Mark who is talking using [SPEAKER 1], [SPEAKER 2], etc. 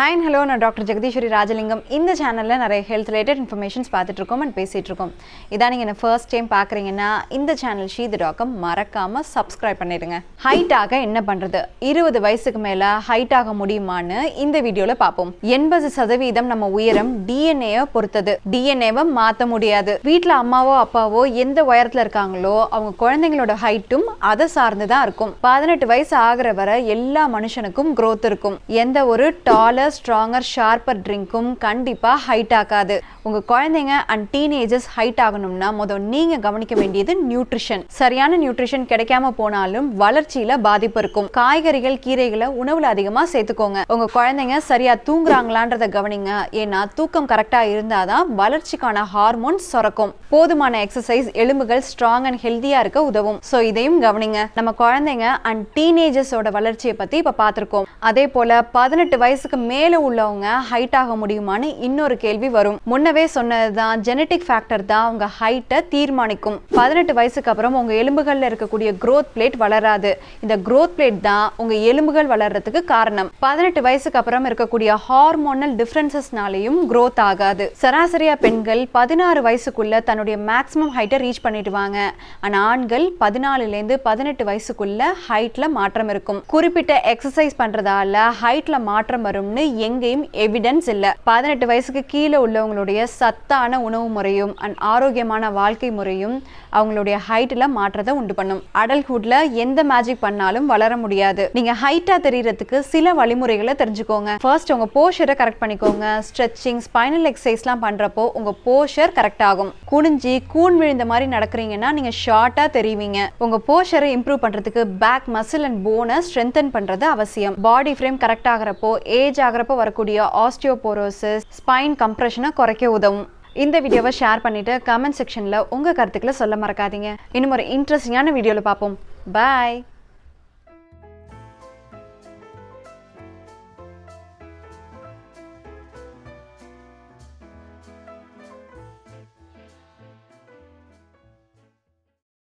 [SPEAKER 1] Hi and hello, நான் doctor Jagadeeswari Rajalingam. இந்த சேனலில் நிறைய ஹெல்த் ரிலேட்டட் இன்ஃபர்மேஷன்ஸ் பார்த்துட்ருக்கோம் அண்ட் பேசிகிட்ருக்கோம். இதான் நீங்கள் என்ன ஃபர்ஸ்ட் டைம் பார்க்குறீங்கன்னா இந்த சேனல் ஷீது.com மறக்காமல் சப்ஸ்கிரைப் பண்ணிடுங்க. ஹைட்டாக என்ன பண்ணுறது, 20 வயசுக்கு மேலே ஹைட் ஆக முடியுமான்னு இந்த வீடியோவில் பார்ப்போம். 80% நம்ம உயரம் டிஎன்ஏவை பொறுத்தது. டிஎன்ஏவை மாற்ற முடியாது. வீட்டில் அம்மாவோ அப்பாவோ எந்த உயரத்தில் இருக்காங்களோ அவங்க குழந்தைங்களோட ஹைட்டும் அதை சார்ந்து தான் இருக்கும். 18 வயசு ஆகிற வரை எல்லா மனுஷனுக்கும் growth இருக்கும். எந்த ஒரு டாலர் ஸ்ட்ராங்கர் ஷார்ப்பர் ட்ரிங்க்கும் கண்டிப்பா ஹைட் ஆகாது. உங்க குழந்தைங்க அண்ட் டீனேஜர்ஸ் ஹைட் ஆகணும்னா முதல் நீங்க கவனிக்க வேண்டியது நியூட்ரிஷன். சரியான நியூட்ரிஷன் கிடைக்காம போனாலும் வளர்ச்சியில பாதிப்பு இருக்கும். காய்கறிகள் கீரைகளை உணவுல அதிகமா சேர்த்துக்கோங்க. உங்க குழந்தைங்க சரியா தூங்குறாங்களான்றத கவனிங்க. ஏன்னா தூக்கம் கரெக்டா இருந்தாதான் வளர்ச்சிக்கான ஹார்மோன்ஸ் சுரக்கும். போதுமான எக்ஸசைஸ் எலும்புகள் ஸ்ட்ராங் அண்ட் ஹெல்தியா இருக்க உதவும். ஸோ இதையும் கவனிங்க. நம்ம குழந்தைங்க அண்ட் டீனேஜர்ஸோட வளர்ச்சியை பத்தி இப்ப பார்த்திருக்கோம். அதே போல 18 வயசுக்கு மேல உள்ளவங்க ஹைட் ஆக முடியுமான்னு இன்னொரு கேள்வி வரும். முன்னவே சொன்னதுதான், ஜெனட்டிக் ஃபேக்டர் தான் உங்க ஹைட்டை தீர்மானிக்கும். 18 வயசுக்கு அப்புறம் உங்க எலும்புகள்ல இருக்கக்கூடிய growth plate வளராது. இந்த growth plate தான் உங்க எலும்புகள் வளர்றதுக்கு காரணம். 18 வயசுக்கு அப்புறம் இருக்கக்கூடிய ஹார்மோனல் டிஃபரன்சஸ்னாலையும் growth ஆகாது. சராசரியா பெண்கள் 16 வயசுக்குள்ள தன்னுடைய மேக்ஸிமம் ஹைட்டை ரீச் பண்ணிடுவாங்க. ஆனா ஆண்கள் 14லேருந்து 18 வயசுக்குள்ள ஹைட்ல மாற்றம் இருக்கும். குறிப்பிட்ட எக்ஸசைஸ் பண்றதால ஹைட்ல மாற்றம் வரும்னு எங்கேயும் எவிடன்ஸ் இல்ல. 18 வயசுக்கு கீழே உள்ளவங்களுடைய சத்தான உணவு முறையும் அண்ட் ஆரோக்கியமான வாழ்க்கை முறையும் அவங்களுடைய ஹைட்ல மாற்றத்தை உண்டு பண்ணும். அடல்ட்ஹுட்ல எந்த மேஜிக் பண்ணாலும் வளர முடியாது. நீங்க ஹைட்டா தெரியறதுக்கு சில வழிமுறைகளை தெரிஞ்சுக்கோங்க. ஃபர்ஸ்ட் உங்க போஸ்டரை கரெக்ட் பண்ணிக்கோங்க. ஸ்ட்ரெச்சிங், ஸ்பைனல் எக்ஸசைஸ்லாம் பண்றப்போ உங்க போஸ்டர் கரெக்ட் ஆகும். குனிஞ்சி கூன் விழுந்த மாதிரி நடக்கிறீங்கன்னா நீங்க ஷார்ட்டா தெரிவிங்க. உங்க போஸ்டரை இம்ப்ரூவ் பண்றதுக்கு பேக் மசில் அண்ட் போனை ஸ்ட்ரென்தன் பண்றது அவசியம். பாடி ஃப்ரேம் கரெக்ட் ஆகிறப்போ, ஏஜ் ஆகிறப்போ வரக்கூடிய ஆஸ்டியோபோரோசிஸ், ஸ்பைன் கம்ப்ரெஷனை குறைக்க உதவும். இந்த வீடியோவை ஷேர் பண்ணிட்டு கமெண்ட் செக்ஷன்ல உங்க கருத்துக்களை சொல்ல மறக்காதீங்க. இன்னும் ஒரு இன்ட்ரெஸ்டிங்கான வீடியோல பார்ப்போம். பாய்.